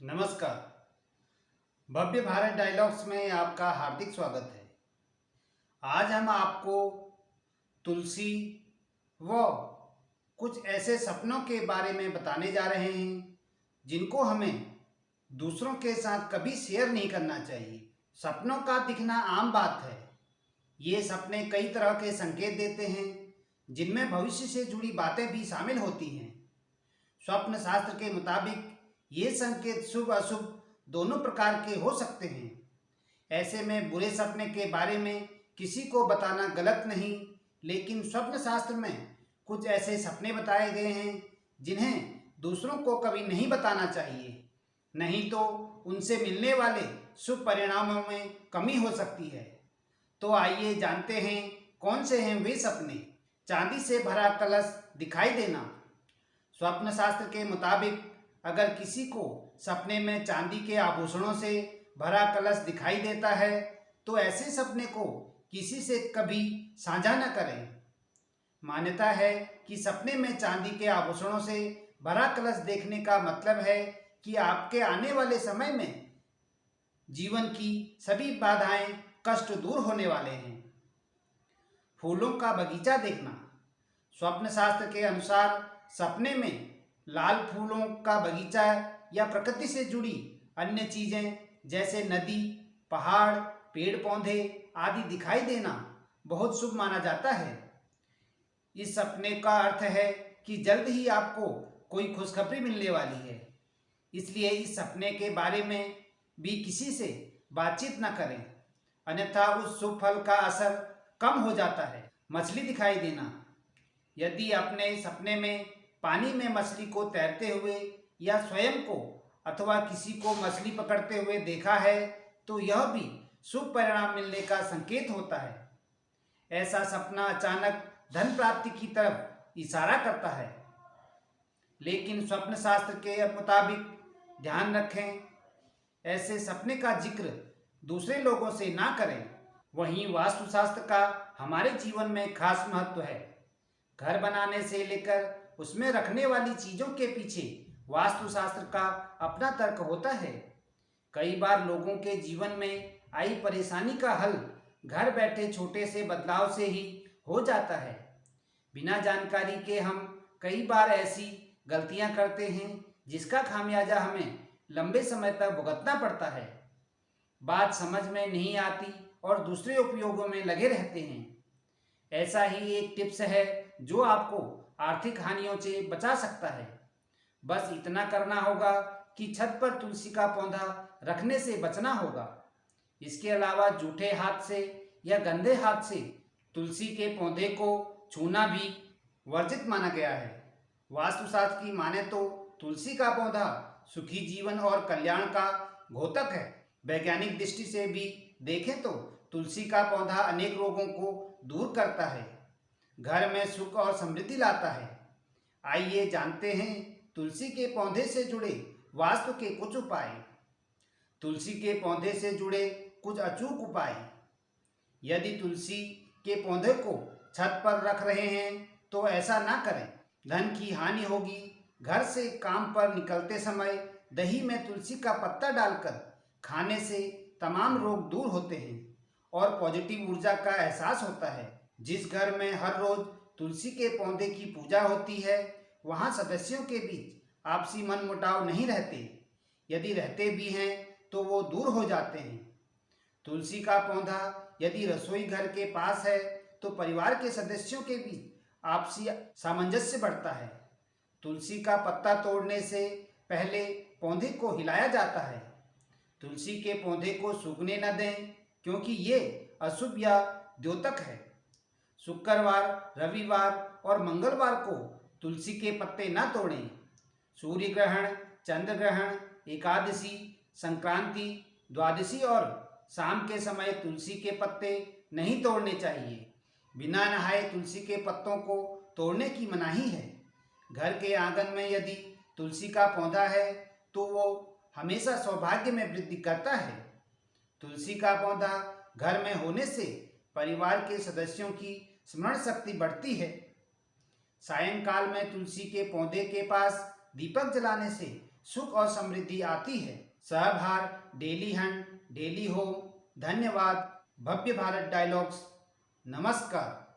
नमस्कार। भव्य भारत डायलॉग्स में आपका हार्दिक स्वागत है। आज हम आपको तुलसी व कुछ ऐसे सपनों के बारे में बताने जा रहे हैं जिनको हमें दूसरों के साथ कभी शेयर नहीं करना चाहिए। सपनों का दिखना आम बात है। ये सपने कई तरह के संकेत देते हैं जिनमें भविष्य से जुड़ी बातें भी शामिल होती हैं। स्वप्न शास्त्र के मुताबिक ये संकेत शुभ अशुभ दोनों प्रकार के हो सकते हैं। ऐसे में बुरे सपने के बारे में किसी को बताना गलत नहीं, लेकिन स्वप्न शास्त्र में कुछ ऐसे सपने बताए गए हैं जिन्हें दूसरों को कभी नहीं बताना चाहिए, नहीं तो उनसे मिलने वाले शुभ परिणामों में कमी हो सकती है। तो आइए जानते हैं कौन से हैं वे सपने। चांदी से भरा कलश दिखाई देना। स्वप्न शास्त्र के मुताबिक अगर किसी को सपने में चांदी के आभूषणों से भरा कलश दिखाई देता है तो ऐसे सपने को किसी से कभी साझा न करें। मान्यता है कि सपने में चांदी के आभूषणों से भरा कलश देखने का मतलब है कि आपके आने वाले समय में जीवन की सभी बाधाएं कष्ट दूर होने वाले हैं। फूलों का बगीचा देखना। स्वप्न शास्त्र के अनुसार सपने में लाल फूलों का बगीचा या प्रकृति से जुड़ी अन्य चीजें जैसे नदी, पहाड़, पेड़ पौधे आदि दिखाई देना बहुत शुभ माना जाता है। इस सपने का अर्थ है कि जल्द ही आपको कोई खुशखबरी मिलने वाली है, इसलिए इस सपने के बारे में भी किसी से बातचीत न करें, अन्यथा उस शुभ फल का असर कम हो जाता है। मछली दिखाई देना। यदि अपने सपने में पानी में मछली को तैरते हुए या स्वयं को अथवा किसी को मछली पकड़ते हुए देखा है तो यह भी शुभ परिणाम मिलने का संकेत होता है। ऐसा सपना अचानक धन प्राप्ति की तरफ इशारा करता है, लेकिन स्वप्न शास्त्र के मुताबिक ध्यान रखें, ऐसे सपने का जिक्र दूसरे लोगों से ना करें। वहीं वास्तुशास्त्र का हमारे जीवन में खास महत्व है। घर बनाने से लेकर उसमें रखने वाली चीजों के पीछे वास्तुशास्त्र का अपना तर्क होता है। कई बार लोगों के जीवन में आई परेशानी का हल घर बैठे छोटे से बदलाव से ही हो जाता है। बिना जानकारी के हम कई बार ऐसी गलतियां करते हैं जिसका खामियाजा हमें लंबे समय तक भुगतना पड़ता है। बात समझ में नहीं आती और दूसरे उपयोगों में लगे रहते हैं। ऐसा ही एक टिप्स है जो आपको आर्थिक हानियों से बचा सकता है। बस इतना करना होगा कि छत पर तुलसी का पौधा रखने से बचना होगा। इसके अलावा जूठे हाथ से या गंदे हाथ से तुलसी के पौधे को छूना भी वर्जित माना गया है। वास्तुशास्त्र की माने तो तुलसी का पौधा सुखी जीवन और कल्याण का घोतक है। वैज्ञानिक दृष्टि से भी देखें तो तुलसी का पौधा अनेक रोगों को दूर करता है, घर में सुख और समृद्धि लाता है। आइए जानते हैं तुलसी के पौधे से जुड़े वास्तु के कुछ उपाय। तुलसी के पौधे से जुड़े कुछ अचूक उपाय। यदि तुलसी के पौधे को छत पर रख रहे हैं तो ऐसा ना करें, धन की हानि होगी। घर से काम पर निकलते समय दही में तुलसी का पत्ता डालकर खाने से तमाम रोग दूर होते हैं और पॉजिटिव ऊर्जा का एहसास होता है। जिस घर में हर रोज तुलसी के पौधे की पूजा होती है वहां सदस्यों के बीच आपसी मनमुटाव नहीं रहते, यदि रहते भी हैं तो वो दूर हो जाते हैं। तुलसी का पौधा यदि रसोई घर के पास है तो परिवार के सदस्यों के बीच आपसी सामंजस्य बढ़ता है। तुलसी का पत्ता तोड़ने से पहले पौधे को हिलाया जाता है। तुलसी के पौधे को सूखने न दें क्योंकि ये अशुभ या द्योतक है। शुक्रवार, रविवार और मंगलवार को तुलसी के पत्ते न तोड़ें। सूर्य ग्रहण, चंद्र ग्रहण, एकादशी, संक्रांति, द्वादशी और शाम के समय तुलसी के पत्ते नहीं तोड़ने चाहिए। बिना नहाए तुलसी के पत्तों को तोड़ने की मनाही है। घर के आंगन में यदि तुलसी का पौधा है तो वो हमेशा सौभाग्य में वृद्धि करता है। तुलसी का पौधा घर में होने से परिवार के सदस्यों की स्मरण शक्ति बढ़ती है। सायंकाल में तुलसी के पौधे के पास दीपक जलाने से सुख और समृद्धि आती है। सहभार, डेली हंट, डेली होम। धन्यवाद। भव्य भारत डायलॉग्स। नमस्कार।